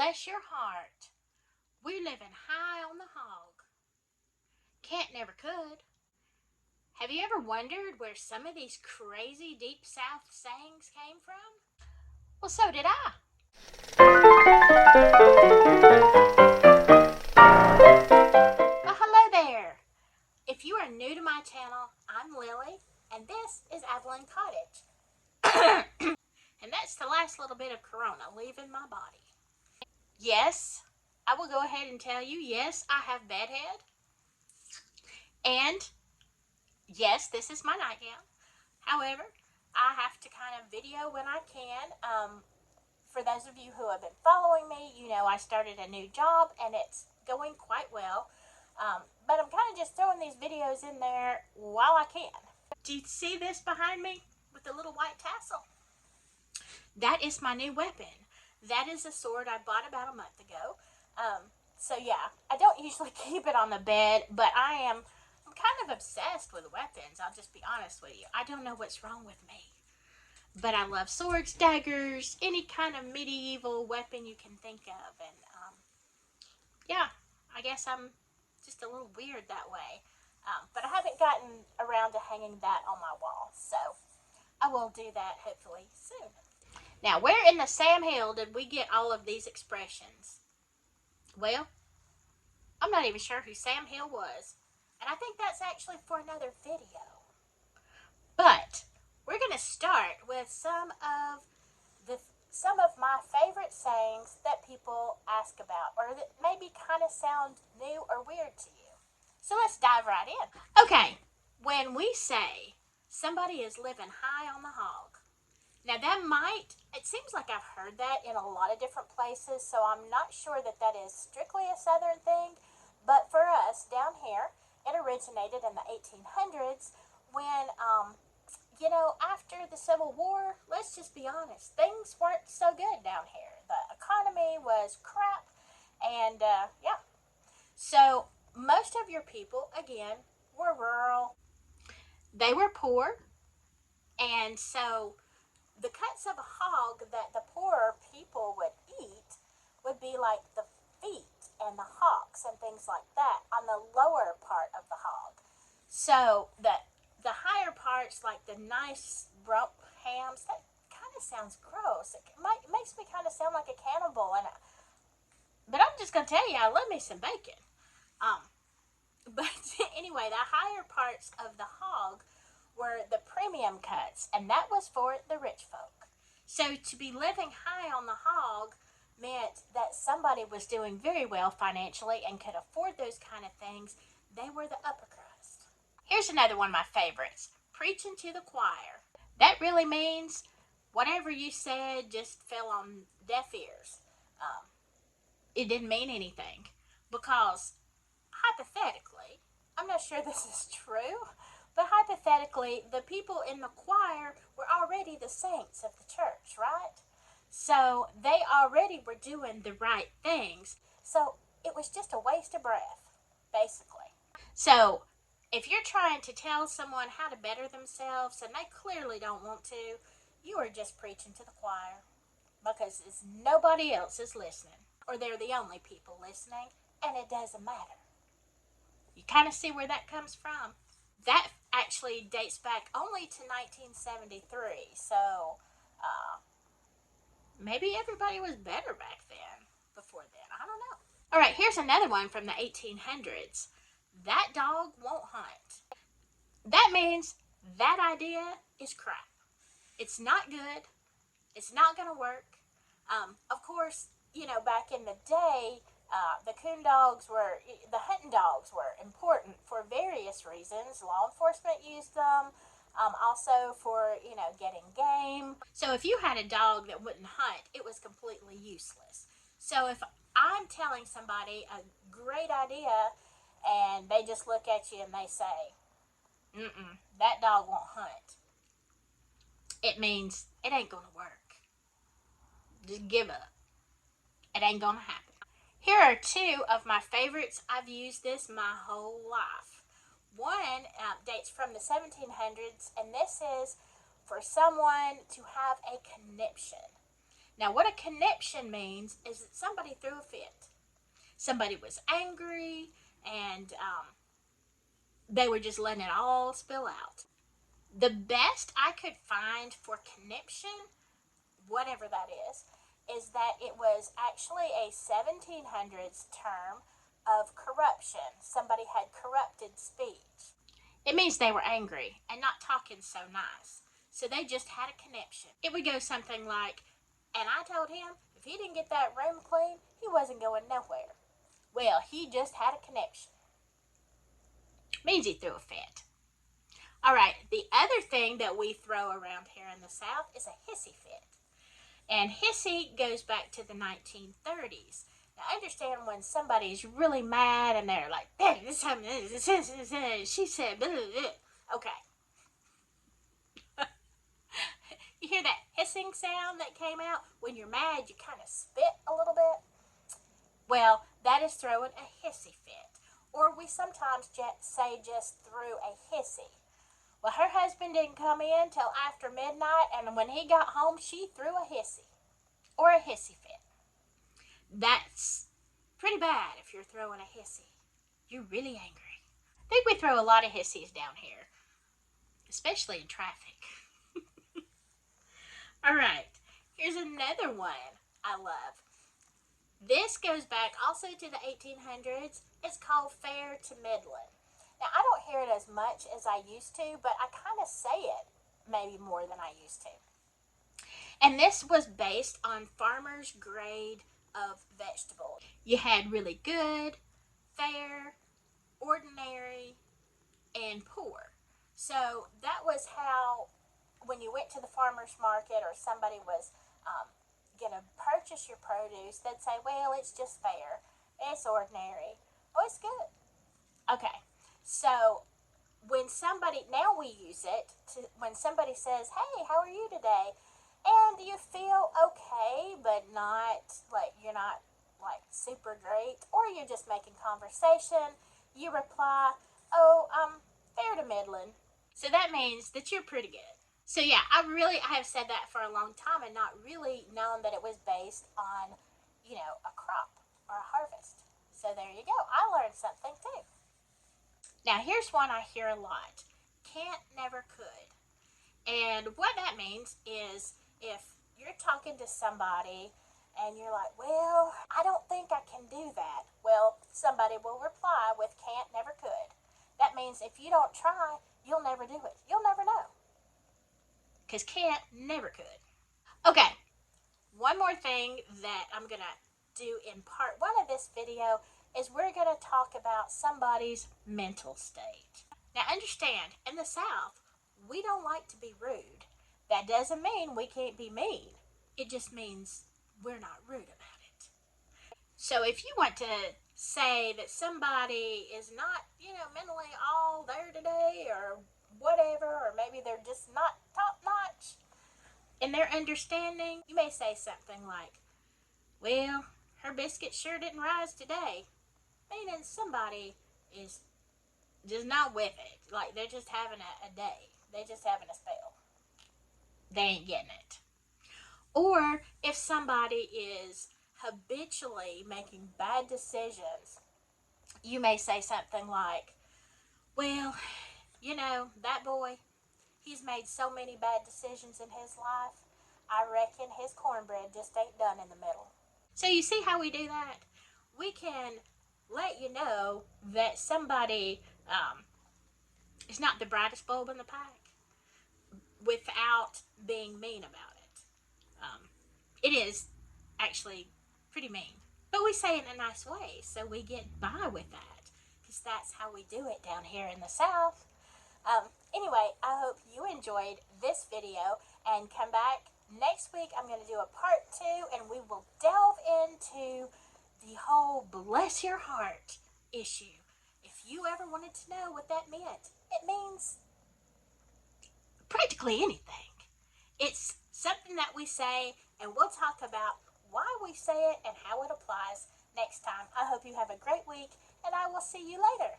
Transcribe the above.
bless your heart. We're living high on the hog. Cant never could. Have you ever wondered where some of these crazy deep south sayings came from? Well, so did I. Well, hello there. If you are new to my channel, I'm Lily, and this is Avalon Cottage. And that's the last little bit of corona leaving my body. Yes, I will go ahead and tell you, yes, I have bedhead. And yes, this is my nightgown. However, I have to kind of video when I can. For those of you who have been following me, you know I started a new job and it's going quite well. But I'm kind of just throwing these videos in there while I can. Do you see this behind me with the little white tassel? That is my new weapon. That is a sword I bought about a month ago. So yeah, I don't usually keep it on the bed, but I'm kind of obsessed with weapons. I'll just be honest with you. I don't know what's wrong with me. But I love swords, daggers, any kind of medieval weapon you can think of. And yeah, I guess I'm just a little weird that way. But I haven't gotten around to hanging that on my wall. So I will do that hopefully soon. Now, where in the Sam Hill did we get all of these expressions? Well, I'm not even sure who Sam Hill was. And I think that's actually for another video. But we're going to start with some of my favorite sayings that people ask about, or that maybe kind of sound new or weird to you. So let's dive right in. Okay, when we say somebody is living high on the hog, now it seems like I've heard that in a lot of different places, so I'm not sure that that is strictly a Southern thing, but for us down here, it originated in the 1800s when, after the Civil War, let's just be honest, things weren't so good down here. The economy was crap, and yeah. So most of your people, again, were rural. They were poor, and so the cuts of a hog that the poorer people would eat would be like the feet and the hocks and things like that on the lower part of the hog. So the higher parts, like the nice rump hams, that kind of sounds gross. It makes me kind of sound like a cannibal. But I'm just going to tell you, I love me some bacon. But anyway, the higher parts of the hog were the premium cuts, and that was for the rich folk. So to be living high on the hog meant that somebody was doing very well financially and could afford those kind of things. They were the upper crust. Here's another one of my favorites, preaching to the choir. That really means whatever you said just fell on deaf ears. It didn't mean anything because hypothetically, I'm not sure this is true, but hypothetically, the people in the choir were already the saints of the church, right? So they already were doing the right things. So it was just a waste of breath, basically. So if you're trying to tell someone how to better themselves and they clearly don't want to, you are just preaching to the choir because nobody else is listening, or they're the only people listening, and it doesn't matter. You kind of see where that comes from. That actually dates back only to 1973, so maybe everybody was better back then, before then, I don't know. All right, here's another one from the 1800s. That dog won't hunt. That means that idea is crap. It's not good. It's not going to work. Of course, back in the day, the hunting dogs were important for various reasons. Law enforcement used them, also for, getting game. So if you had a dog that wouldn't hunt, it was completely useless. So if I'm telling somebody a great idea and they just look at you and they say, that dog won't hunt, it means it ain't gonna work. Just give up. It ain't gonna happen. Here are two of my favorites. I've used this my whole life. One dates from the 1700s, and this is for someone to have a conniption. Now, what a conniption means is that somebody threw a fit. Somebody was angry and they were just letting it all spill out. The best I could find for conniption, whatever that is that it was actually a 1700s term of corruption. Somebody had corrupted speech. It means they were angry and not talking so nice. So they just had a conniption. It would go something like, and I told him if he didn't get that room clean, he wasn't going nowhere. Well, he just had a conniption. Means he threw a fit. All right, the other thing that we throw around here in the South is a hissy fit. And hissy goes back to the 1930s. Now, understand when somebody's really mad and they're like, she said, blah, blah, blah. Okay. You hear that hissing sound that came out? When you're mad, you kind of spit a little bit. Well, that is throwing a hissy fit. Or we sometimes say just threw a hissy. Well, her husband didn't come in till after midnight, and when he got home, she threw a hissy. Or a hissy fit. That's pretty bad if you're throwing a hissy. You're really angry. I think we throw a lot of hissies down here, especially in traffic. All right, here's another one I love. This goes back also to the 1800s. It's called fair to middling. Now, I don't hear it as much as I used to, but I kind of say it maybe more than I used to. And this was based on farmers' grade of vegetables. You had really good, fair, ordinary, and poor. So that was how, when you went to the farmer's market or somebody was going to purchase your produce, they'd say, well, it's just fair, it's ordinary, oh, it's good. Okay, so when somebody, now we use it to, when somebody says, hey, how are you today? And you feel okay, but not like you're not like super great, or you're just making conversation, you reply, oh, fair to middling. So that means that you're pretty good. So yeah, I have said that for a long time and not really known that it was based on, a crop or a harvest. So there you go. I learned something too. Now here's one I hear a lot. Can't, never, could. And what that means is if you're talking to somebody and you're like, well, I don't think I can do that. Well, somebody will reply with can't, never, could. That means if you don't try, you'll never do it. You'll never know. Because can't, never, could. Okay, one more thing that I'm going to do in part one of this video is we're going to talk about somebody's mental state. Now understand, in the South, we don't like to be rude. That doesn't mean we can't be mean. It just means we're not rude about it. So if you want to say that somebody is not, mentally all there today or whatever, or maybe they're just not top notch in their understanding, you may say something like, well, her biscuit sure didn't rise today. Meaning somebody is just not with it. Like they're just having a day. They're just having a spell. They ain't getting it. Or if somebody is habitually making bad decisions, you may say something like, well, that boy, he's made so many bad decisions in his life, I reckon his cornbread just ain't done in the middle. So you see how we do that? We can let you know that somebody is not the brightest bulb in the pack without being mean about it. It is actually pretty mean, but we say it in a nice way, so we get by with that, because that's how we do it down here in the South. Anyway, I hope you enjoyed this video, and come back next week. I'm going to do a part 2, and we will delve into the whole bless your heart issue. If you ever wanted to know what that meant, it means practically anything. It's something that we say, and we'll talk about why we say it and how it applies next time. I hope you have a great week, and I will see you later.